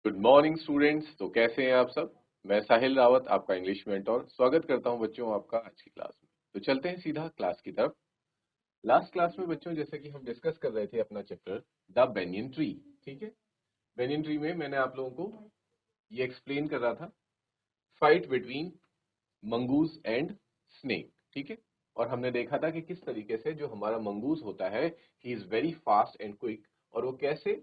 Good morning students. तो कैसे हैं आप सब। मैं साहिल रावत, आपका इंग्लिश मेंटोर, स्वागत करता हूं बच्चों आपका आज की क्लास में। तो चलते हैं सीधा क्लास की तरफ। लास्ट क्लास में बच्चों जैसे कि हम डिस्कस कर रहे थे अपना चैप्टर द बेनियन ट्री। ठीक है, बेनियन ट्री में मैंने आप लोगों को ये एक्सप्लेन कर रहा था fight between mongoose and snake. ठीक है, और हमने देखा था कि किस तरीके से जो हमारा मंगूज होता है he is very fast and quick, और वो कैसे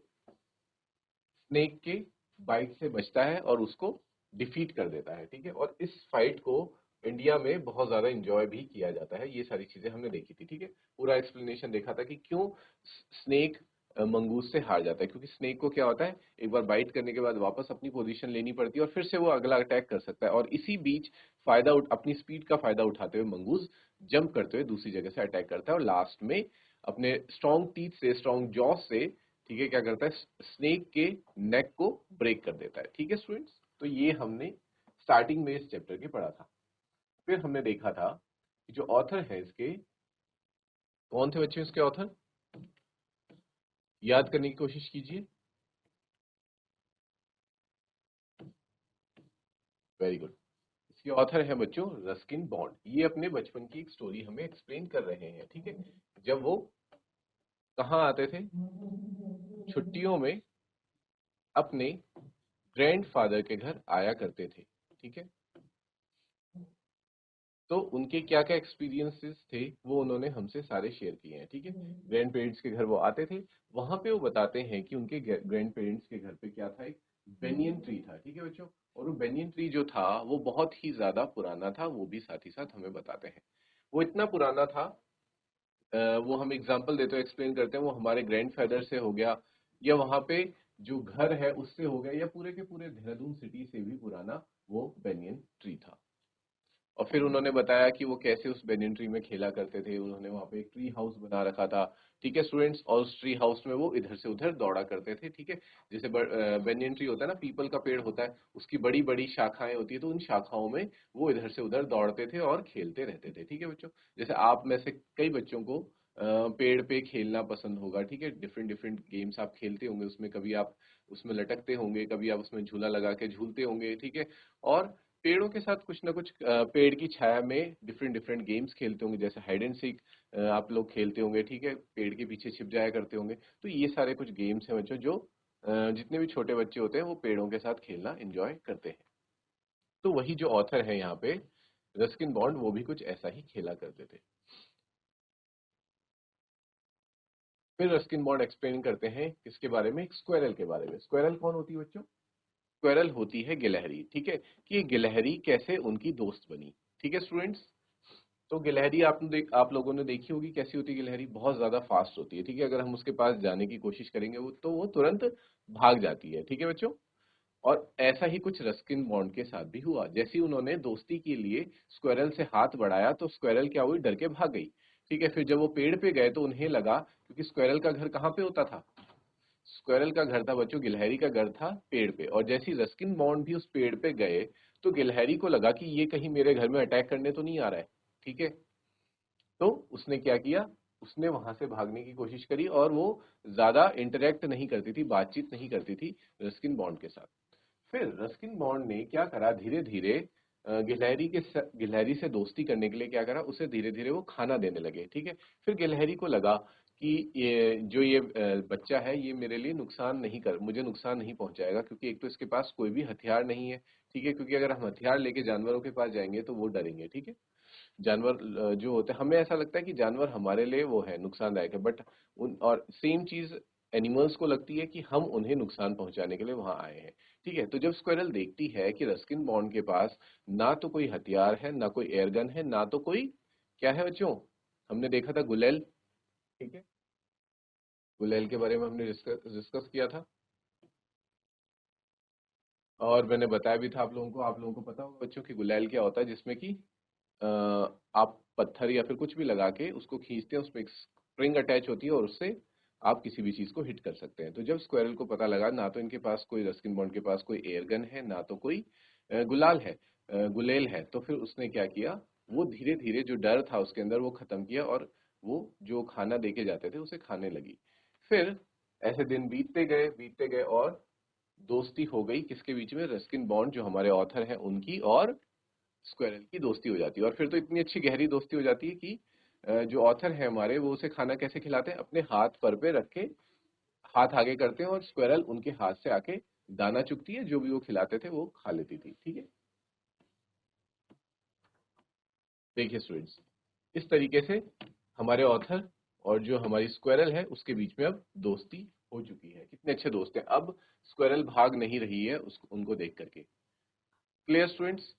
स्नेक के बाइट से बचता है और उसको डिफीट कर देता है। ठीक है, और इस फाइट को इंडिया में बहुत ज्यादा एंजॉय भी किया जाता है। ये सारी चीजें हमने देखी थी। ठीक है, पूरा एक्सप्लेनेशन देखा था कि क्यों स्नेक मंगूस से हार जाता है, क्योंकि स्नेक को क्या होता है, एक बार बाइट करने के बाद वापस अपनी पोजीशन लेनी पड़ती है और फिर से वो अगला अटैक कर सकता है, और इसी बीच अपनी स्पीड का फायदा उठाते हुए मंगूस जंप करते हुए दूसरी जगह से अटैक करता है और लास्ट में अपने स्ट्रॉन्ग टीथ से, स्ट्रॉन्ग जॉस से, ठीक है, क्या करता है, स्नेक के नेक को ब्रेक कर देता है। ठीक है स्टूडेंट्स, तो ये हमने स्टार्टिंग में इस चैप्टर के पढ़ा था। फिर हमने देखा था कि जो ऑथर है इसके, कौन थे बच्चे इसके ऑथर, याद करने की कोशिश कीजिए। Very good. इसके ऑथर है बच्चों रस्किन बॉन्ड। ये अपने बचपन की एक स्टोरी हमें एक्सप्लेन कर रहे हैं। ठीक है, जब वो कहाँ आते थे, छुट्टियों में अपने ग्रैंडफादर के घर आया करते थे। ठीक है, तो उनके क्या क्या एक्सपीरियंसेस थे वो उन्होंने हमसे सारे शेयर किए हैं। ठीक है, ग्रैंड पेरेंट्स के घर वो आते थे, वहां पे वो बताते हैं कि उनके ग्रैंड पेरेंट्स के घर पे क्या था, एक बेनियन ट्री था। ठीक है बच्चों, और वो बेनियन ट्री जो था वो बहुत ही ज्यादा पुराना था, वो भी साथ ही साथ हमें बताते हैं। वो इतना पुराना था, वो हम एग्जाम्पल देते हुए एक्सप्लेन करते हैं, वो हमारे ग्रैंड फादर से हो गया, या वहां पे जो घर है उससे हो गया, या पूरे के पूरे देहरादून सिटी से भी पुराना वो बेनियन ट्री था। और फिर उन्होंने बताया कि वो कैसे उस बेनियन ट्री में खेला करते थे। उन्होंने वहां पे एक ट्री हाउस बना रखा था। ठीक है स्टूडेंट्स, और उस ट्री हाउस में वो इधर से उधर दौड़ा करते थे। ठीक है, जैसे बेनियन ट्री होता है ना, पीपल का पेड़ होता है, उसकी बड़ी बड़ी शाखाएं होती है, तो उन शाखाओं में वो इधर से उधर दौड़ते थे और खेलते रहते थे। ठीक है बच्चों, जैसे आप में से कई बच्चों को पेड़ पे खेलना पसंद होगा। ठीक है, डिफरेंट डिफरेंट गेम्स आप खेलते होंगे, उसमें कभी आप उसमें लटकते होंगे, कभी आप उसमें झूला लगा के झूलते होंगे। ठीक है, और पेड़ों के साथ कुछ ना कुछ पेड़ की छाया में डिफरेंट डिफरेंट गेम्स खेलते होंगे, जैसे हाइड एंड सीक आप लोग खेलते होंगे। ठीक है, पेड़ के पीछे छिप जाया करते होंगे। तो ये सारे कुछ गेम्स हैं बच्चों जो जितने भी छोटे बच्चे होते हैं वो पेड़ों के साथ खेलना एंजॉय करते हैं। तो वही जो ऑथर है यहाँ पे रस्किन बॉन्ड, वो भी कुछ ऐसा ही खेला करते थे। फिर रस्किन बॉन्ड एक्सप्लेन करते हैं किसके बारे में, स्क्वेरल के बारे में। स्क्वेरल कौन होती है बच्चों, स्क्वेरल होती है गिलहरी। ठीक है, कि ये गिलहरी कैसे उनकी दोस्त बनी। ठीक है स्टूडेंट्स, तो गिलहरी आप लोगों ने देखी होगी कैसी होती है गिलहरी, बहुत ज्यादा फास्ट होती है। ठीक है, अगर हम उसके पास जाने की कोशिश करेंगे वो तो वो तुरंत भाग जाती है। ठीक है बच्चों, और ऐसा ही कुछ रस्किन बॉन्ड के साथ भी हुआ। जैसे ही उन्होंने दोस्ती के लिए स्क्वेरल से हाथ बढ़ाया तो स्क्वेरल क्या हुई, डर के भाग गई। ठीक है, फिर जब वो पेड़ पे गए तो उन्हें लगा, क्योंकि स्क्वेरल का घर कहाँ पे होता था, स्क्वेरल का घर था बच्चों, गिलहरी का घर था पेड़ पे। और जैसे ही रस्किन बॉन्ड भी उस पेड़ पे गए तो गिलहरी को लगा कि ये कहीं मेरे घर में अटैक करने तो नहीं आ रहा है। ठीक है, तो उसने क्या किया, उसने वहां से भागने की कोशिश करी, और वो ज्यादा इंटरेक्ट नहीं करती थी, बातचीत नहीं करती थी रस्किन बॉन्ड के साथ। फिर रस्किन बॉन्ड ने क्या करा, धीरे धीरे गिलहरी से दोस्ती करने के लिए क्या करा, उसे धीरे धीरे वो खाना देने लगे। ठीक है, फिर गिलहरी को लगा कि ये बच्चा है ये मेरे लिए मुझे नुकसान नहीं पहुंचाएगा, क्योंकि एक तो इसके पास कोई भी हथियार नहीं है। ठीक है, क्योंकि अगर हम हथियार लेके जानवरों के पास जाएंगे तो वो डरेंगे। ठीक है, जानवर जो होते हैं, हमें ऐसा लगता है कि जानवर हमारे लिए वो है, नुकसानदायक है, बट उन और सेम चीज एनिमल्स को लगती है कि हम उन्हें नुकसान पहुंचाने के लिए वहां आए हैं। ठीक है, तो जब स्क्वेरल देखती है कि रस्किन बॉन्ड के पास ना तो कोई हथियार है, ना कोई एयरगन है, ना तो कोई क्या है बच्चों, हमने देखा था गुलेल। ठीक है, गुलेल के बारे में हमने डिस्कस किया था, और मैंने बताया भी था आप लोगों को पता होगा बच्चों कि गुलेल क्या होता है, जिसमें कि आप पत्थर या फिर कुछ भी लगा के उसको खींचते हैं, उसमें एक स्प्रिंग अटैच होती है और उससे आप किसी भी चीज को हिट कर सकते हैं। तो जब स्क्वायरल को पता लगा ना तो इनके पास कोई, रस्किन बॉन्ड के पास कोई एयर गन है, ना तो कोई गुलेल है, तो फिर उसने क्या किया, वो धीरे धीरे जो डर था उसके अंदर वो खत्म किया, और वो जो खाना देके जाते थे उसे खाने लगी। फिर ऐसे दिन बीतते गए, और दोस्ती हो गई किसके बीच में, रस्किन बॉन्ड जो हमारे ऑथर हैं उनकी और स्क्वेरल की दोस्ती हो जाती है। और फिर तो इतनी अच्छी गहरी दोस्ती हो जाती है कि जो ऑथर है हमारे वो उसे खाना कैसे खिलाते हैं, अपने हाथ पर पे रख के हाथ आगे करते हैं और स्क्वेरल उनके हाथ से आके दाना चुगती है, जो भी वो खिलाते थे वो खा लेती थी। ठीक है, देखिए स्टूडेंट्स, इस तरीके से हमारे ऑथर और जो हमारी स्क्वेरल है उसके बीच में अब दोस्ती हो चुकी है। कितने अच्छे दोस्त हैं। अब स्क्वेरल भाग नहीं रही है उनको देख करके। Clear students?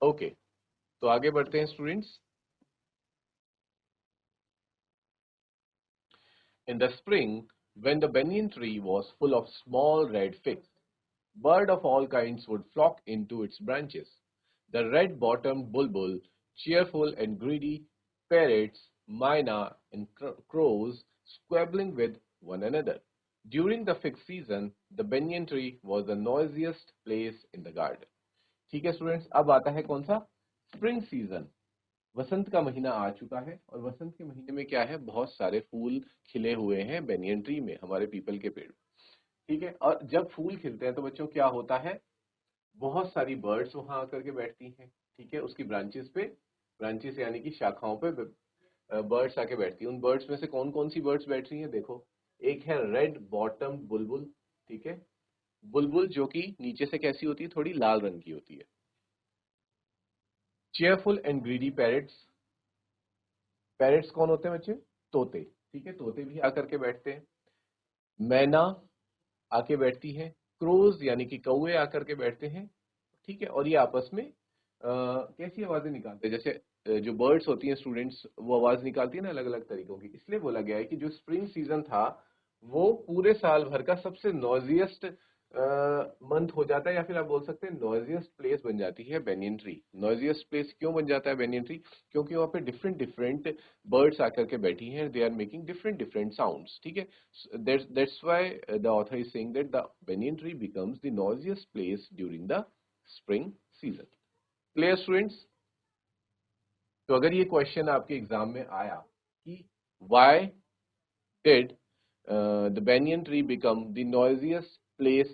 ओके, तो आगे बढ़ते हैं students. In the spring, when the banyan tree was full of small red figs, birds of all kinds would flock into its branches. The red-bottomed bulbul, cheerful and greedy, parrots, myna, and crows squabbling with one another. During the fig season, the banyan tree was the noisiest place in the garden. ठीक है students, अब आता है कौन सा, spring season. वसंत का महीना आ चुका है और वसंत के महीने में क्या है, बहुत सारे फूल खिले हुए हैं बेनियन ट्री में, हमारे पीपल के पेड़। ठीक है, और जब फूल खिलते हैं तो बच्चों क्या होता है, बहुत सारी बर्ड्स वहां आकर के बैठती हैं। ठीक है, उसकी ब्रांचेस पे, ब्रांचेस यानी कि शाखाओं पे बर्ड्स आके बैठती हैं। उन बर्ड्स में से कौन कौन सी बर्ड्स बैठ रही हैं, देखो, एक है रेड बॉटम बुलबुल। ठीक है, बुलबुल जो कि नीचे से कैसी होती है, थोड़ी लाल रंग की होती है। Cheerful and greedy parrots, parrots कौन होते हैं बच्चे, तोते। ठीक है, तोते भी आकर के बैठते हैं। मैना आके बैठती है, क्रोज यानी कि कौवे आकर के बैठते हैं। ठीक है, और ये आपस में कैसी आवाजें निकालते हैं, जैसे जो बर्ड्स होती हैं स्टूडेंट्स, वो आवाज निकालती है ना अलग अलग तरीकों की। इसलिए बोला गया है कि जो स्प्रिंग सीजन था वो पूरे साल भर का सबसे नॉइजिएस्ट मंथ हो जाता है, या फिर आप बोल सकते हैं नॉइजिएस्ट प्लेस बन जाती है बेनियन ट्री। नॉइजिएस्ट प्लेस क्यों बन जाता है बेनियन ट्री, क्योंकि वहाँ पे डिफरेंट डिफरेंट बर्ड्स आकर के बैठी हैं, they are making different different sounds. ठीक है, that's why the author is saying that the banyan tree becomes the noisiest place during the spring season. Clear students? तो अगर ये क्वेश्चन आपके एग्जाम में आया कि why did the banyan tree become the noisiest place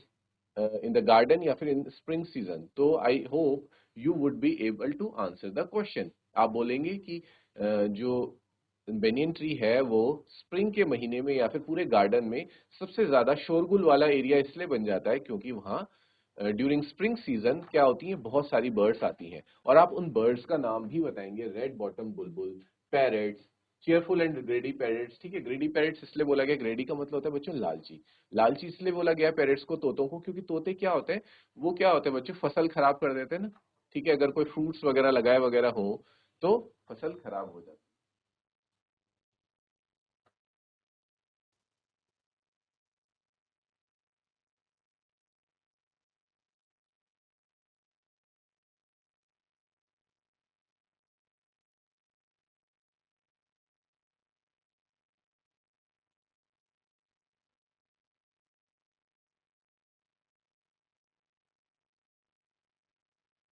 in the garden या फिर in spring season, तो I hope you would be able to answer the question. आप बोलेंगे कि जो बेनियन ट्री है वो स्प्रिंग के महीने में या फिर पूरे गार्डन में सबसे ज्यादा शोरगुल वाला एरिया इसलिए बन जाता है क्योंकि वहाँ ड्यूरिंग स्प्रिंग सीजन क्या होती है, बहुत सारी बर्ड्स आती हैं। और आप उन बर्ड्स का नाम भी बताएंगे, red bottom Bulbul, parrots, cheerful and ग्रेडी parrots. ठीक है, ग्रेडी पैरेट्स इसलिए बोला गया, ग्रेडी का मतलब होता है बच्चों लालची। लालची इसलिए बोला गया पैरेट्स को, तोतों को, क्योंकि तोते क्या होते हैं, वो क्या होते हैं बच्चों, फसल खराब कर देते हैं ना। ठीक है, अगर कोई फ्रूट्स वगैरह लगाए वगैरह हो तो फसल खराब हो जाती है।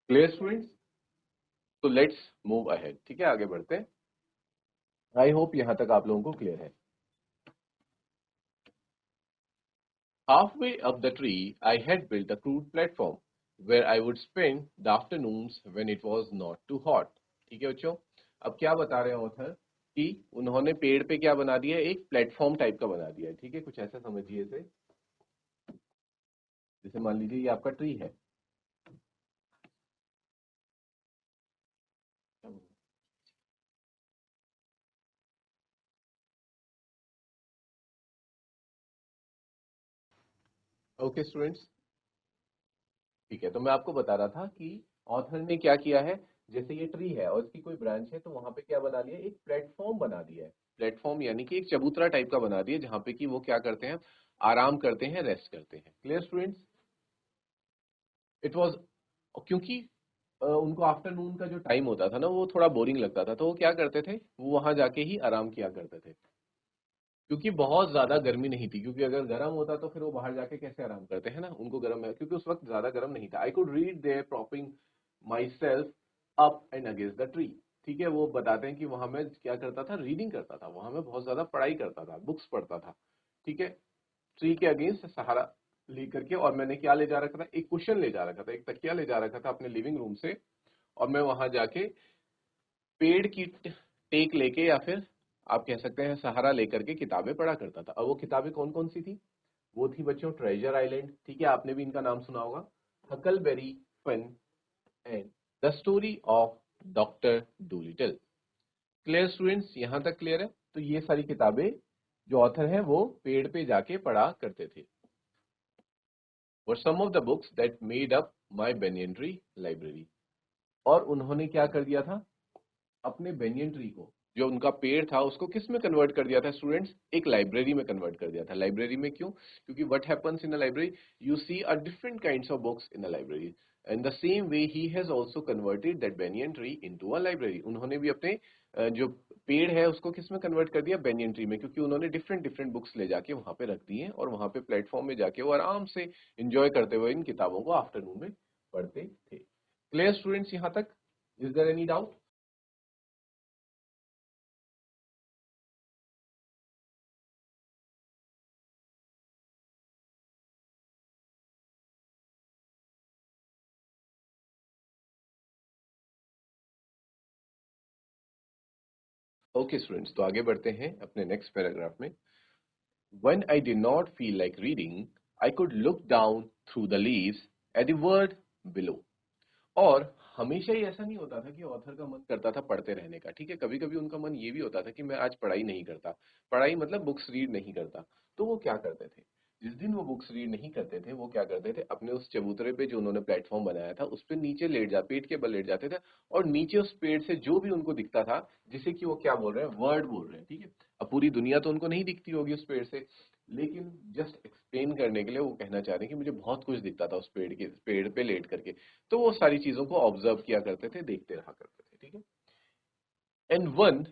Clear students? तो लेट्स मूव अहेड। ठीक है, आगे बढ़ते हैं। आई होप यहां तक आप लोगों को क्लियर है। Halfway up the tree, I had built a crude platform where I would spend the afternoons when it was not too hot. ठीक है बच्चों, अब क्या बता रहे हैं ऑथर कि उन्होंने पेड़ पे क्या बना दिया है, एक प्लेटफॉर्म टाइप का बना दिया है। ठीक है, कुछ ऐसा समझिए इसे, जैसे मान लीजिए ये आपका ट्री है। ओके स्टूडेंट्स, ठीक है, तो मैं आपको बता रहा था कि ऑथर ने क्या किया है, जैसे ये ट्री है और इसकी कोई ब्रांच है तो वहां पे क्या बना दिया, एक प्लेटफॉर्म बना दिया है। प्लेटफॉर्म यानी कि एक चबूतरा टाइप का बना दिया जहां पे कि वो क्या करते हैं, आराम करते हैं, रेस्ट करते हैं। Clear students? इट वाज, क्योंकि उनको आफ्टरनून का जो टाइम होता था ना वो थोड़ा बोरिंग लगता था, तो वो क्या करते थे, वो वहां जाके ही आराम किया करते थे। क्योंकि बहुत ज्यादा गर्मी नहीं थी, क्योंकि अगर गर्म होता तो फिर वो बाहर जाके कैसे आराम करते हैं ना, उनको गर्म है, क्योंकि उस वक्त ज्यादा गर्म नहीं था। I could read there propping myself up and against the tree. ठीक है, वो बताते हैं कि वहां मैं क्या करता था, रीडिंग करता था, वहां मैं बहुत ज्यादा पढ़ाई करता था, बुक्स पढ़ता था। ठीक है, ट्री के अगेंस्ट सहारा लेकर के, और मैंने क्या ले जा रखा था, एक कुशन ले जा रखा था, एक तकिया ले जा रखा था अपने लिविंग रूम से, और मैं वहां जाके पेड़ की टेक लेके, या फिर आप कह सकते हैं सहारा लेकर के किताबें पढ़ा करता था। अब वो किताबें कौन कौन सी थी? वो थी बच्चों ट्रेजर आइलैंड, ठीक है, आपने भी इनका नाम सुना होगा, Huckleberry Finn, and the story of doctor Dolittle. Clear students, यहां तक क्लियर है? तो ये सारी किताबें जो ऑथर हैं वो पेड़ पे जाके पढ़ा करते थे। और some of the books that made up my banyan tree library. और उन्होंने क्या कर दिया था, अपने बेनियन ट्री को, जो उनका पेड़ था, उसको किस में कन्वर्ट कर दिया था स्टूडेंट्स? एक लाइब्रेरी में कन्वर्ट कर दिया था। लाइब्रेरी में क्यों? क्योंकि what happens in a library, you see a different kinds of books in a library, and the same way he has also converted that banyan tree into a library. उन्होंने भी अपने जो पेड़ है उसको किस में कन्वर्ट कर दिया? बेनियन ट्री में, क्योंकि उन्होंने डिफरेंट डिफरेंट बुक्स ले जाके वहां पे रख दी हैं, और वहां पे प्लेटफॉर्म में जाके वो आराम से इंजॉय करते हुए इन किताबों को आफ्टरनून में पढ़ते थे। क्लियर स्टूडेंट्स यहां तक? Is there any doubt? Okay students, तो आगे बढ़ते हैं अपने नेक्स्ट पैराग्राफ में। When I did not feel like reading, I could look down through the leaves at the word below. और हमेशा ही ऐसा नहीं होता था कि ऑथर का मन करता था पढ़ते रहने का। ठीक है, कभी कभी उनका मन ये भी होता था कि मैं आज पढ़ाई नहीं करता, पढ़ाई मतलब बुक्स रीड नहीं करता। तो वो क्या करते थे, जिस दिन वो बुक्स रीड नहीं करते थे, वो क्या करते थे, अपने उस चबूतरे पे जो उन्होंने प्लेटफॉर्म बनाया था उस पे नीचे लेट जा, पेट के बल लेट जाते थे, और नीचे उस पेड़ से जो भी उनको दिखता था, जिसे कि वो क्या बोल रहे हैं, वर्ड बोल रहे हैं। ठीक है, अब पूरी दुनिया तो उनको नहीं दिखती होगी उस पेड़ से, लेकिन जस्ट एक्सप्लेन करने के लिए वो कहना चाह रहे हैं कि मुझे बहुत कुछ दिखता था उस पेड़ पे लेट करके। तो वो सारी चीजों को ऑब्जर्व किया करते थे, देखते रहा करते थे। ठीक है, and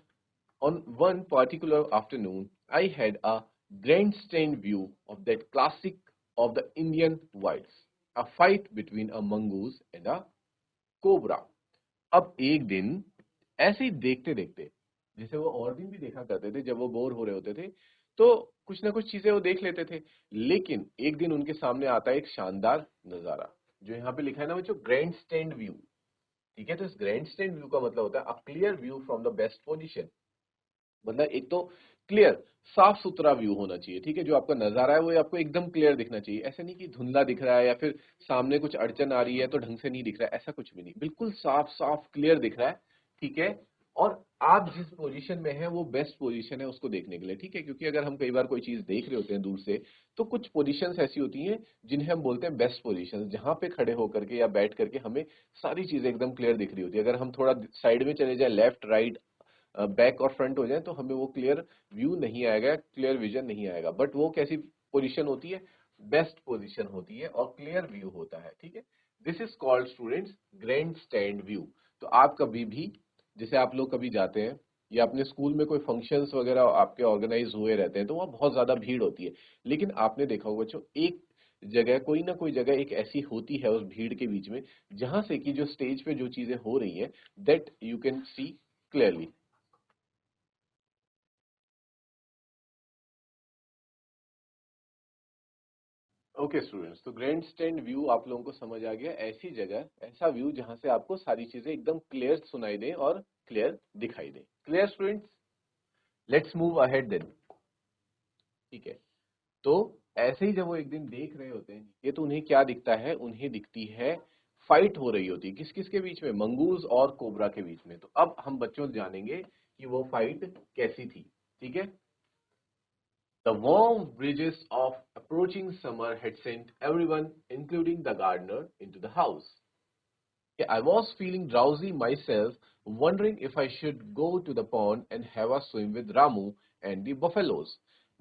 on one particular afternoon, I had a grandstand view of that classic of the Indian wilds, a fight between a mongoose and a cobra. अब एक दिन ऐसे ही देखते देखते, जैसे वो और दिन भी देखा करते थे, जब वो बोर हो रहे होते थे तो कुछ ना कुछ चीजें वो देख लेते थे, लेकिन एक दिन उनके सामने आता है एक शानदार नजारा, जो यहाँ पे लिखा है ना बच्चों, ग्रैंड स्टैंड व्यू। ठीक है, तो इस ग्रैंड स्टैंड व्यू का मतलब होता है a clear view from the best position. मतलब एक तो क्लियर, साफ सुथरा व्यू होना चाहिए। ठीक है, जो आपका नजारा है वो आपको एकदम क्लियर दिखना चाहिए, ऐसा नहीं कि धुंधला दिख रहा है या फिर सामने कुछ अड़चन आ रही है तो ढंग से नहीं दिख रहा है, ऐसा कुछ भी नहीं, बिल्कुल साफ साफ क्लियर दिख रहा है। ठीक है, और आप जिस पोजीशन में है वो बेस्ट पोजीशन है उसको देखने के लिए। ठीक है, क्योंकि अगर हम कई बार कोई चीज देख रहे होते हैं दूर से, तो कुछ पोजीशंस ऐसी होती हैं जिन्हें हम बोलते हैं बेस्ट पोजीशंस, जहां पे खड़े होकर के या बैठ करके हमें सारी चीजें एकदम क्लियर दिख रही होती है। अगर हम थोड़ा साइड में चले जाए, लेफ्ट राइट बैक और फ्रंट हो जाए, तो हमें वो क्लियर व्यू नहीं आएगा, क्लियर विजन नहीं आएगा। बट वो कैसी पोजीशन होती है? बेस्ट पोजीशन होती है और क्लियर व्यू होता है। ठीक है, this is called students grand stand view. तो आप कभी भी, जैसे आप लोग कभी जाते हैं या अपने स्कूल में कोई फंक्शंस वगैरह आपके ऑर्गेनाइज हुए रहते हैं, तो वहाँ बहुत ज्यादा भीड़ होती है, लेकिन आपने देखा होगा बच्चों, एक जगह, कोई ना कोई जगह एक ऐसी होती है उस भीड़ के बीच में, जहां से कि जो स्टेज पे जो चीजें हो रही हैं, that you can see clearly. Okay students, तो ग्रैंड स्टैंड व्यू आप लोगों को समझ आ गया, ऐसी जगह, ऐसा व्यू जहां से आपको सारी चीजें एकदम क्लियर सुनाई दे और क्लियर दिखाई दे। Clear students, let's move ahead then. ठीक है, तो ऐसे ही जब वो एक दिन देख रहे होते हैं ये, तो उन्हें क्या दिखता है? उन्हें दिखती है फाइट हो रही होती है, किस किस के बीच में? मंगूज और कोबरा के बीच में। तो अब हम बच्चों जानेंगे कि वो फाइट कैसी थी। ठीक है, the warm breezes of approaching summer had sent everyone, including the gardener, into the house. Yeah, I was feeling drowsy myself, wondering if I should go to the pond and have a swim with Ramu and the buffaloes,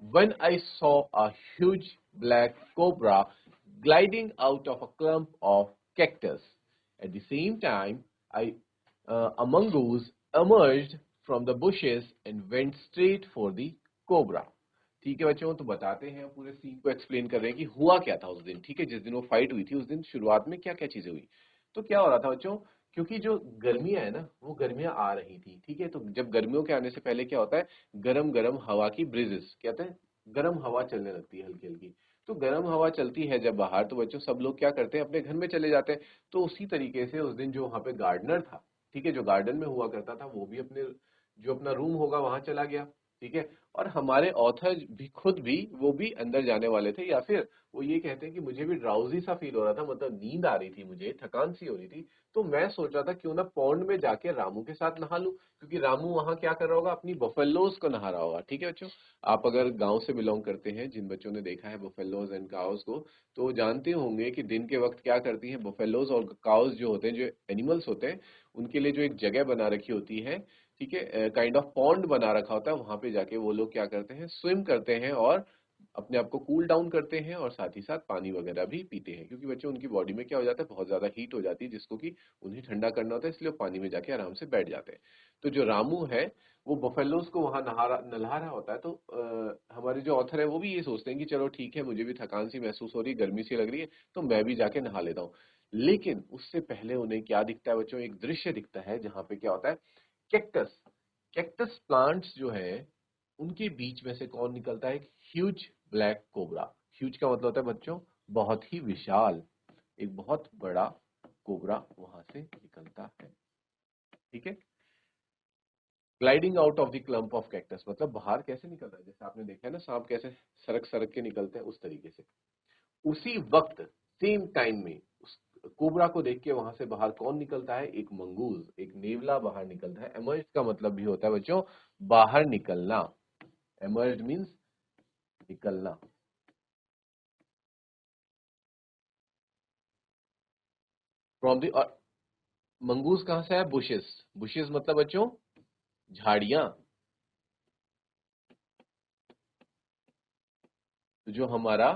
when I saw a huge black cobra gliding out of a clump of cactus. At the same time, a mongoose emerged from the bushes and went straight for the cobra. ठीक है बच्चों, तो बताते हैं, पूरे scene को explain कर रहे हैं कि हुआ क्या था उस दिन। ठीक है, जिस दिन वो फाइट हुई थी उस दिन शुरुआत में क्या क्या चीजें हुई। तो क्या हो रहा था बच्चों, क्योंकि जो गर्मियां है ना, वो गर्मियां आ रही थी। ठीक है, तो जब गर्मियों के आने से पहले क्या होता है, गरम गरम हवा की ब्रिजेस कहते हैं, गरम हवा चलने लगती है हल्की हल्की। तो गरम हवा चलती है जब बाहर, तो बच्चों सब लोग क्या करते हैं, अपने घर में चले जाते हैं। तो उसी तरीके से उस दिन जो वहां पे गार्डनर था, ठीक है, जो गार्डन में हुआ करता था, वो भी अपने जो अपना रूम होगा वहां चला गया। ठीक है, और हमारे ऑथर भी खुद भी, वो भी अंदर जाने वाले थे, या फिर वो ये कहते हैं कि मुझे भी ड्राउजी सा फील हो रहा था, मतलब नींद आ रही थी, मुझे थकान सी हो रही थी। तो मैं सोच रहा था क्यों ना पौंड में जाके रामू के साथ नहा लूं, क्योंकि रामू वहां क्या कर रहा होगा, अपनी बफेलोज को नहा रहा होगा। ठीक है बच्चों, आप अगर गांव से बिलोंग करते हैं, जिन बच्चों ने देखा है बफेलोज एंड काउस को, तो जानते होंगे कि दिन के वक्त क्या करती हैं बफेलोज और काउस, जो होते हैं, जो एनिमल्स होते हैं, उनके लिए जो एक जगह बना रखी होती है, ठीक है, काइंड ऑफ पॉन्ड बना रखा होता है, वहां पे जाके वो लोग क्या करते हैं, स्विम करते हैं और अपने आप को कूल डाउन करते हैं, और साथ ही साथ पानी वगैरह भी पीते हैं, क्योंकि बच्चों उनकी बॉडी में क्या हो जाता है, बहुत ज्यादा हीट हो जाती है, जिसको कि उन्हें ठंडा करना होता है, इसलिए वो पानी में जाके आराम से बैठ जाते हैं। तो जो रामू है, वो बफेलोज को वहां नहला रहा होता है। तो हमारे जो ऑथर है वो भी ये सोचते हैं कि चलो ठीक है, मुझे भी थकान सी महसूस हो रही है, गर्मी सी लग रही है, तो मैं भी जाके नहा लेता हूँ। लेकिन उससे पहले उन्हें क्या दिखता है बच्चों, एक दृश्य दिखता है जहां पे क्या होता है, कैक्टस कैक्टस प्लांट्स जो है, उनके बीच में से कौन निकलता है, एक ह्यूज ब्लैक कोबरा। ह्यूज का मतलब होता है बच्चों, बहुत ही विशाल, एक बहुत बड़ा कोबरा वहां से निकलता है। ठीक है, gliding out of the clump of cactus, मतलब बाहर कैसे निकलता है, जैसे आपने देखा है ना सांप कैसे सरक सरक के निकलते हैं, उस तरीके से। उसी वक्त, सेम टाइम में, उस कोबरा को देख के वहां से बाहर कौन निकलता है, एक मंगूज, एक नेवला बाहर निकलता है। एमर्ज का मतलब भी होता है बच्चों बाहर निकलना। एमर्ज मीन्स निकलना। फ्रॉम द, और मंगूज कहां से है, बुशेस। बुशेस मतलब बच्चों झाड़ियां। तो जो हमारा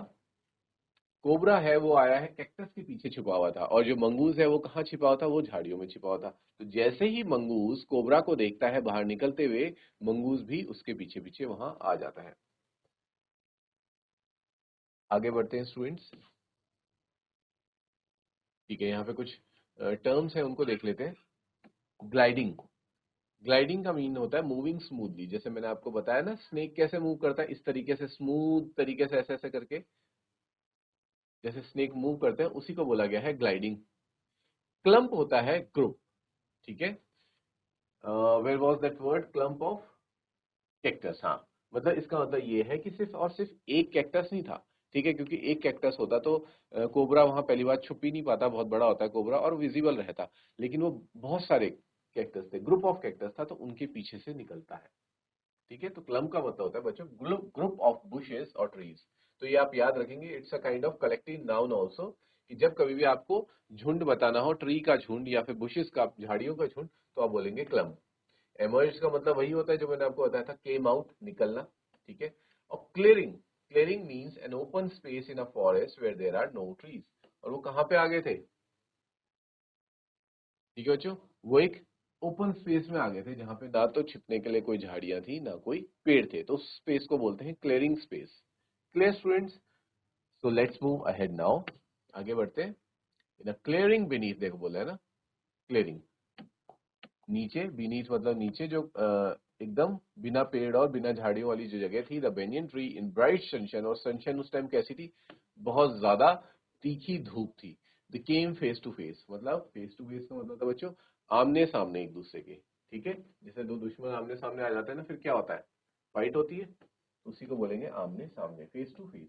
कोबरा है वो आया है कैक्टस के पीछे छुपा हुआ था, और जो मंगूज है वो कहाँ छिपा हुआ था, वो झाड़ियों में छिपा हुआ था। तो जैसे ही मंगूज कोबरा को देखता है बाहर निकलते हुए, मंगूज भी उसके पीछे पीछे वहां आ जाता है। आगे बढ़ते हैं स्टूडेंट्स। ठीक है, यहाँ पे कुछ टर्म्स हैं, उनको देख लेते हैं। ग्लाइडिंग। ग्लाइडिंग का मीन होता है मूविंग स्मूथली, जैसे मैंने आपको बताया ना स्नेक कैसे मूव करता है, इस तरीके से स्मूथ तरीके से, ऐसे ऐसे करके, जैसे स्नेक मूव करते हैं, उसी को बोला गया है ग्लाइडिंग। क्लम्प होता है ग्रुप। ठीक है, where was that word, clump of cactus. हाँ, मतलब इसका मतलब ये है कि सिर्फ और सिर्फ एक कैक्टस नहीं था। ठीक है, क्योंकि एक कैक्टस होता तो कोबरा वहां पहली बार छुप ही नहीं पाता, बहुत बड़ा होता है कोबरा और विजिबल रहता। लेकिन वो बहुत सारे कैक्टस थे, ग्रुप ऑफ कैक्टस था, तो उनके पीछे से निकलता है। ठीक है, तो क्लम का मतलब होता है बच्चों ग्रुप ग्रुप ऑफ बुशेस और ट्रीज। तो ये आप याद रखेंगे, it's a kind of collective noun also, कि जब कभी भी आपको झुंड बताना हो, ट्री का झुंड या फिर बुशेस का, झाड़ियों का झुंड, तो आप बोलेंगे क्लम। एमर्ज का मतलब वही होता है जो मैंने आपको बताया था, केम आउट, निकलना। ठीक है, और clearing, clearing means an open space in a forest where there are no trees. और वो कहाँ पे आ गए थे, ठीक है बच्चों, वो एक ओपन स्पेस में आ गए थे, जहां पे ना तो छिपने के लिए कोई झाड़ियां थी, ना कोई पेड़ थे, तो उस स्पेस को बोलते हैं clearing space. Clear students, so let's move ahead now. आगे बढ़ते हैं। इन अ क्लियरिंग बीनीथ, देखो बोला है ना, क्लियरिंग, नीचे, बीनीथ मतलब नीचे, जो एकदम बिना पेड़ और बिना झाड़ियों वाली जो जगह थी, the banyan tree in bright sunshine, और सनशाइन उस टाइम कैसी थी, बहुत ज्यादा तीखी धूप थी। The came face to face, मतलब फेस टू फेस का मतलब था बच्चों आमने सामने एक दूसरे के। ठीक है, जैसे दो दुश्मन आमने सामने आ जाते हैं ना, फिर क्या होता है, फाइट होती है, तो उसी को बोलेंगे आमने सामने, face to face.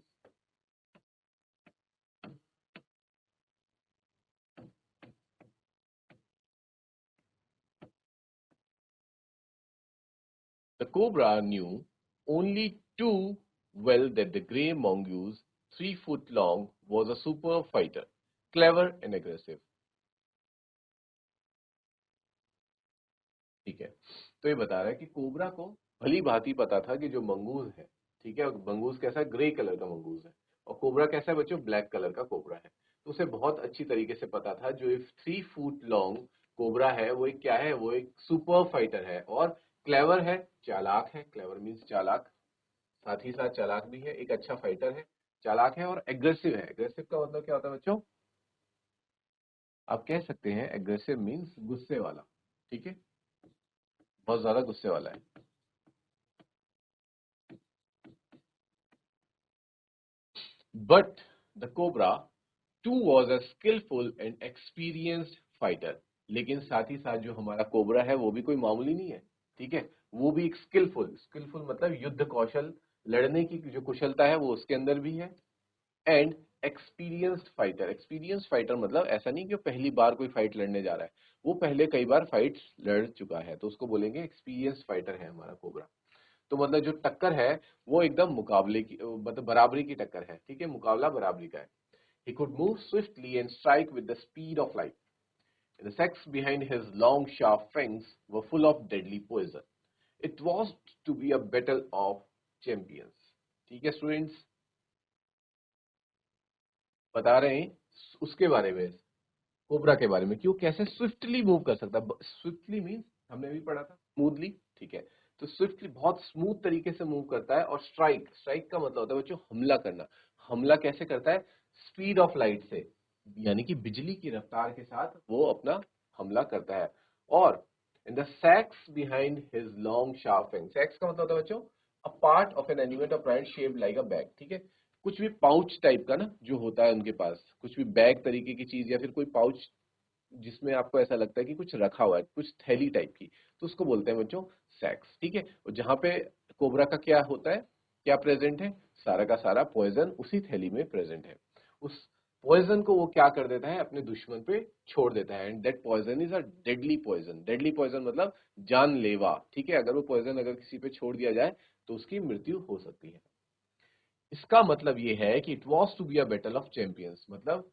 The cobra knew only too well that the grey mongoose, 3 foot long, was a super fighter, clever and aggressive. ठीक है, तो ये बता रहा है कि कोबरा को भली भांति पता था कि जो मंगूज है, ठीक है, मंगूज कैसा है, ग्रे कलर का मंगूज है, और कोबरा कैसा है बच्चों, ब्लैक कलर का कोबरा है। तो उसे बहुत अच्छी तरीके से पता था जो एक 3 फुट लॉन्ग कोबरा है, वो एक क्या है, वो एक सुपर फाइटर है, और क्लेवर है, चालाक है, क्लेवर मीन्स चालाक, साथ ही साथ चालाक भी है, एक अच्छा फाइटर है, चालाक है और एग्रेसिव है। एग्रेसिव का मतलब क्या होता है बच्चों? आप कह सकते हैं एग्रेसिव मीन्स गुस्से वाला, ठीक है, बहुत ज्यादा गुस्से वाला है। But the cobra too was a skillful and experienced fighter. लेकिन साथ ही साथ जो हमारा कोबरा है वो भी कोई मामूली नहीं है, ठीक है, वो भी एक स्किलफुल, स्किलफुल मतलब युद्ध कौशल, लड़ने की जो कुशलता है वो उसके अंदर भी है। And experienced fighter, experienced fighter मतलब ऐसा नहीं कि वो पहली बार कोई फाइट लड़ने जा रहा है, वो पहले कई बार फाइट लड़ चुका है, तो उसको बोलेंगे एक्सपीरियंस्ड फाइटर है हमारा कोबरा। तो मतलब जो टक्कर है वो एकदम मुकाबले की, मतलब बराबरी की टक्कर है, ठीक है, मुकाबला बराबरी का है। He could move swiftly and strike with the speed of light. The sacks behind his long, sharp fangs were full of deadly poison. It was to be a battle of champions. ठीक है students, बता रहे हैं उसके बारे में, cobra के बारे में, कि वो कैसे स्विफ्टली मूव कर सकता है। स्विफ्टली मीन्स हमने भी पढ़ा था स्मूथली, ठीक है, तो स्विफ्टली बहुत स्मूथ तरीके से मूव करता है। और स्ट्राइक, स्ट्राइक का मतलब होता है बच्चों हमला करना। हमला कैसे करता है? स्पीड ऑफ लाइट से, यानी कि बिजली की रफ्तार के साथ वो अपना हमला करता है। और in the sacs behind his long sharp fang, sacs का मतलब होता है बच्चों a part of an animate of plant shaped like a bag, ठीक है, कुछ भी पाउच टाइप का ना जो होता है उनके पास, कुछ भी बैग तरीके की चीज या फिर कोई पाउच जिसमें आपको ऐसा लगता है कि कुछ रखा हुआ है, कुछ थैली टाइप की, तो उसको बोलते हैं बच्चों सैक्स, ठीक है। और जहां पे कोबरा का क्या होता है, क्या प्रेजेंट है? सारा का सारा पॉइजन उसी थैली में प्रेजेंट है। उस पॉइजन को वो क्या कर देता है? अपने दुश्मन पे छोड़ देता है। And that poison is a deadly poison. Deadly poison मतलब जानलेवा, ठीक है, अगर वो पॉइजन अगर किसी पे छोड़ दिया जाए तो उसकी मृत्यु हो सकती है। इसका मतलब ये है कि it was to be a battle of champions, मतलब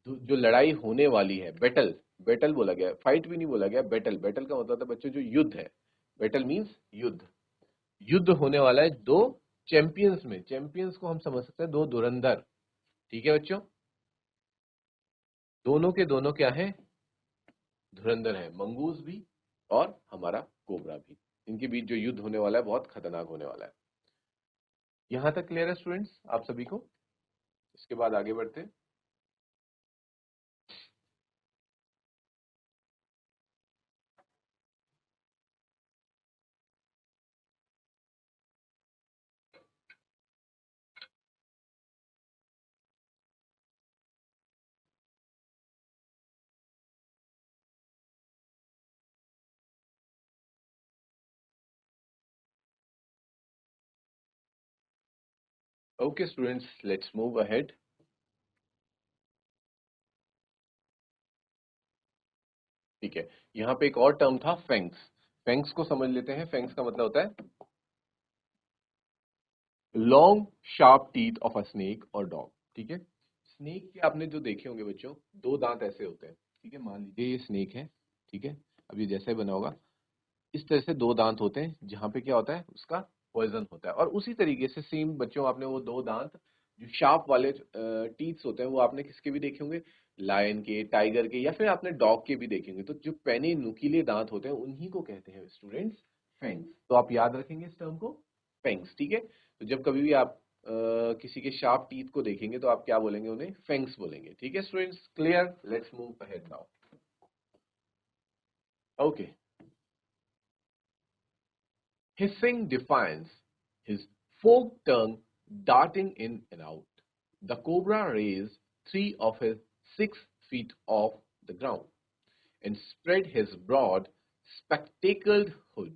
जो लड़ाई होने वाली है, बैटल, बैटल बोला गया, फाइट भी नहीं बोला गया, बैटल, बैटल का मतलब है बच्चों जो युद्ध है, बैटल मींस युद्ध, युद्ध होने वाला है दो चैंपियंस में। चैंपियंस को हम समझ सकते हैं दो धुरंधर, ठीक है बच्चों, दोनों के दोनों क्या है? धुरंधर है, मंगूज भी और हमारा कोबरा भी। इनके बीच जो युद्ध होने वाला है बहुत खतरनाक होने वाला है। यहां तक क्लियर है स्टूडेंट्स आप सभी को? इसके बाद आगे बढ़ते हैं। Okay students, let's move ahead. ठीक है, यहाँ पे एक और टर्म था फैंक्स। फैंक्स को समझ लेते हैं। फैंक्स का मतलब होता है long sharp teeth of a snake और डॉग, ठीक है। स्नेक के आपने जो देखे होंगे बच्चों, दो दांत ऐसे होते हैं, ठीक है, मान लीजिए ये स्नेक है, ठीक है, अब ये जैसे बना होगा इस तरह से दो दांत होते हैं, जहां पे क्या होता है उसका पॉइजन होता है। और उसी तरीके से सेम बच्चों आपने वो दो दांत जो शार्प वाले टीथ्स होते हैं वो आपने किसके भी देखे होंगे, लायन के, टाइगर के, या फिर आपने डॉग के भी देखे होंगे। तो जो पैने नुकीले दांत होते हैं उन्हीं को कहते हैं स्टूडेंट्स फैंग्स। तो आप याद रखेंगे इस टर्म को, फैंग्स, ठीक है। तो जब कभी भी आप किसी के शार्प टीथ को देखेंगे तो आप क्या बोलेंगे? उन्हें फैंग्स बोलेंगे, ठीक है students, clear? Let's move ahead now. Okay, hissing defiance, his forked tongue darting in and out. The cobra raised 3 of his 6 feet off the ground and spread his broad, spectacled hood.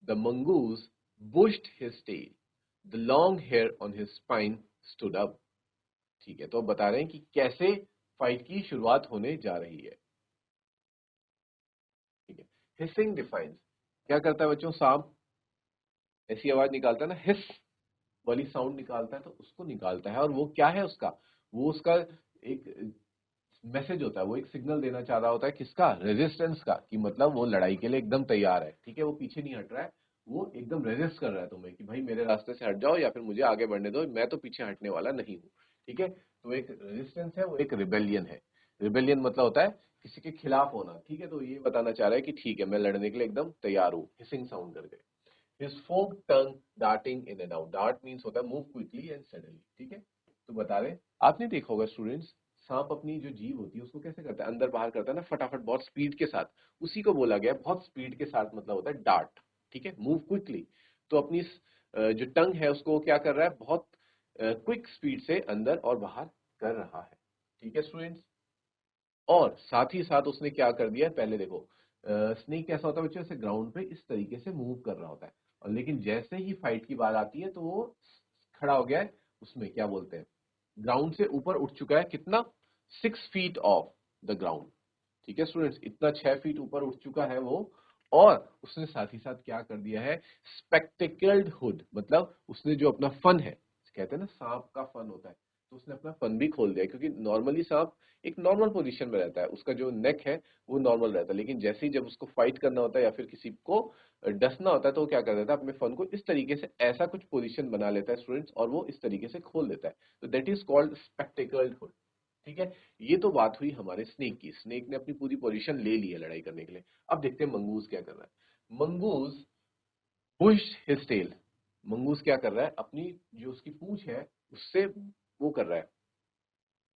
The mongoose bushed his tail. The long hair on his spine stood up. ठीक है, तो अब बता रहे हैं कि कैसे fight की शुरुआत होने जा रही है। ठीक है, हिसिंग डिफाइंस क्या करता है बच्चों? सांप ऐसी आवाज निकालता है ना, हिस वाली साउंड निकालता है, तो उसको निकालता है। और वो क्या है उसका? वो उसका एक मैसेज होता है, वो एक सिग्नल देना चाह रहा होता है, किसका? रेजिस्टेंस का, कि मतलब वो लड़ाई के लिए एकदम तैयार है, ठीक है, वो पीछे नहीं हट रहा है, वो एकदम रेजिस्ट कर रहा है तुम्हें कि भाई मेरे रास्ते से हट जाओ या फिर मुझे आगे बढ़ने दो, मैं तो पीछे हटने वाला नहीं हूँ, ठीक है। तो एक रेजिस्टेंस है, वो एक रिबेलियन है। रिबेलियन मतलब होता है किसी के खिलाफ होना, ठीक है, तो ये बताना चाह रहा है कि ठीक है मैं लड़ने के लिए एकदम तैयार हूँ, हिसिंग साउंड करके। His forked tongue darting in and out. Dart means होता है move quickly and suddenly. ठीक है, तो बता रहे, आपने देखा होगा स्टूडेंट्स, सांप अपनी जो जीभ होती है उसको कैसे करता है, अंदर बाहर करता है ना, फटाफट, बहुत स्पीड के साथ, उसी को बोला गया है बहुत स्पीड के साथ, मतलब होता है डार्ट। ठीक है, मूव क्विकली। तो अपनी जो टंग है उसको वो क्या कर रहा है, बहुत क्विक स्पीड से अंदर और बाहर कर रहा है। ठीक है स्टूडेंट्स, और साथ ही साथ उसने क्या कर दिया है, पहले देखो, स्नेक कैसा होता है बच्चों, ऐसे ग्राउंड पे इस तरीके से मूव कर रहा होता है, और लेकिन जैसे ही फाइट की बात आती है तो वो खड़ा हो गया है, उसमें क्या बोलते हैं, ग्राउंड से ऊपर उठ चुका है, कितना, 6 फीट ऑफ द ग्राउंड। ठीक है स्टूडेंट्स, इतना 6 फीट ऊपर उठ चुका है वो, और उसने साथ ही साथ क्या कर दिया है, स्पेक्टिकल्ड हुड, मतलब उसने जो अपना फन है, कहते हैं ना सांप का फन होता है, तो उसने अपना फन भी खोल दिया, क्योंकि नॉर्मली सांप एक नॉर्मल पोजीशन में रहता है, उसका जो नेक है वो नॉर्मल रहता है, लेकिन जैसे ही जब उसको फाइट करना होता है या फिर किसी को डसना होता है तो वो क्या कर देता है, अपने फन को इस तरीके से ऐसा कुछ पोजीशन बना लेता है स्टूडेंट्स, और वो इस तरीके से खोल देता है, तो that is called spectacled hood. ठीक है, ये तो बात हुई हमारे स्नेक की, स्नेक ने अपनी पूरी पोजीशन ले ली है लड़ाई करने के लिए। अब देखते हैं मंगूज क्या कर रहा है। Mongoose push his tail, mongoose क्या कर रहा है, अपनी जो उसकी पूंछ है उससे वो कर रहा है,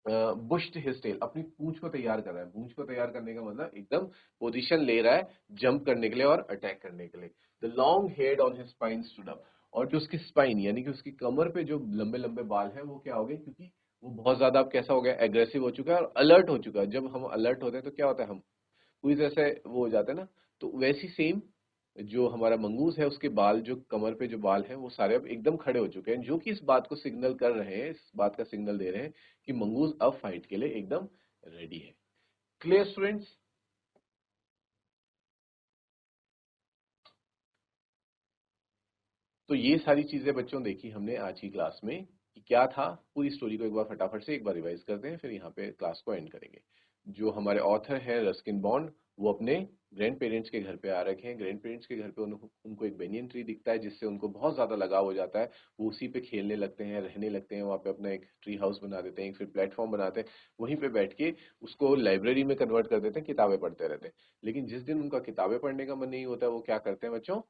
बुश्ड हिज टेल, अपनी पूंछ को तैयार कर रहा है। पूंछ को तैयार करने का मतलब एकदम पोजीशन ले रहा है जंप करने के लिए और अटैक करने के लिए। The long head on his spine stood up, और जो उसकी स्पाइन यानी कि उसकी कमर पे जो लंबे लंबे बाल हैं वो क्या हो गए, क्योंकि वो बहुत ज्यादा अब कैसा हो गया, एग्रेसिव हो चुका है और अलर्ट हो चुका है। जब हम अलर्ट होते हैं तो क्या होता है, हम पूरी तरह से वो हो जाते हैं ना, तो वैसी सेम जो हमारा मंगूस है उसके बाल, जो कमर पे जो बाल हैं वो सारे अब एकदम खड़े हो चुके हैं, जो कि इस बात को सिग्नल कर रहे हैं, इस बात का सिग्नल दे रहे हैं कि मंगूस अब फाइट के लिए एकदम रेडी है। Clear students? तो ये सारी चीजें बच्चों देखी हमने आज की क्लास में कि क्या था। पूरी स्टोरी को एक बार फटाफट से एक बार रिवाइज करते हैं, फिर यहाँ पे क्लास को एंड करेंगे। जो हमारे ऑथर हैं रस्किन बॉन्ड, वो अपने ग्रैंड पेरेंट्स के घर पे आ रखे हैं। ग्रैंड पेरेंट्स के घर पे उनको एक बेनियन ट्री दिखता है, जिससे उनको बहुत ज्यादा लगाव हो जाता है। वो उसी पे खेलने लगते हैं, रहने लगते हैं, वहाँ पे अपना एक ट्री हाउस बना देते हैं, फिर प्लेटफॉर्म बनाते हैं, वहीं पे बैठ के उसको लाइब्रेरी में कन्वर्ट कर देते हैं, किताबें पढ़ते रहते हैं। लेकिन जिस दिन उनका किताबें पढ़ने का मन नहीं होता, वो क्या करते हैं बच्चों,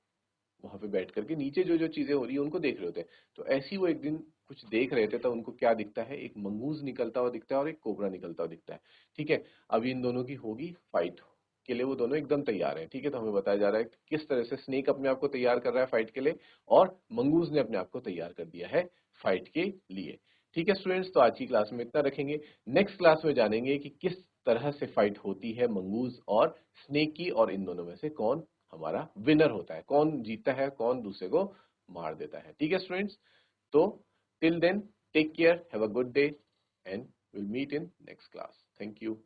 वहां पे बैठ करके नीचे जो जो चीजें हो रही है उनको देख रहे होते हैं। तो ऐसे ही वो एक दिन कुछ देख रहे थे, तो उनको क्या दिखता है, एक मंगूज निकलता हुआ दिखता है और एक कोबरा निकलता हुआ दिखता है। ठीक है, अभी इन दोनों की होगी फाइट के लिए, वो दोनों एकदम तैयार हैं। ठीक है, तो हमें बताया जा रहा है कि किस तरह से स्नेक अपने आप को तैयार कर रहा है फाइट के लिए, और मंगूज ने अपने आप को तैयार कर दिया है फाइट के लिए। ठीक है स्टूडेंट्स, तो आज की क्लास में इतना रखेंगे। नेक्स्ट क्लास में जानेंगे कि किस तरह से फाइट होती है मंगूज और स्नेक की, और इन दोनों में से कौन हमारा विनर होता है, कौन जीतता है, कौन दूसरे को मार देता है। ठीक है स्टूडेंट्स, तो till then take care, have a good day, and will meet in next class. Thank you.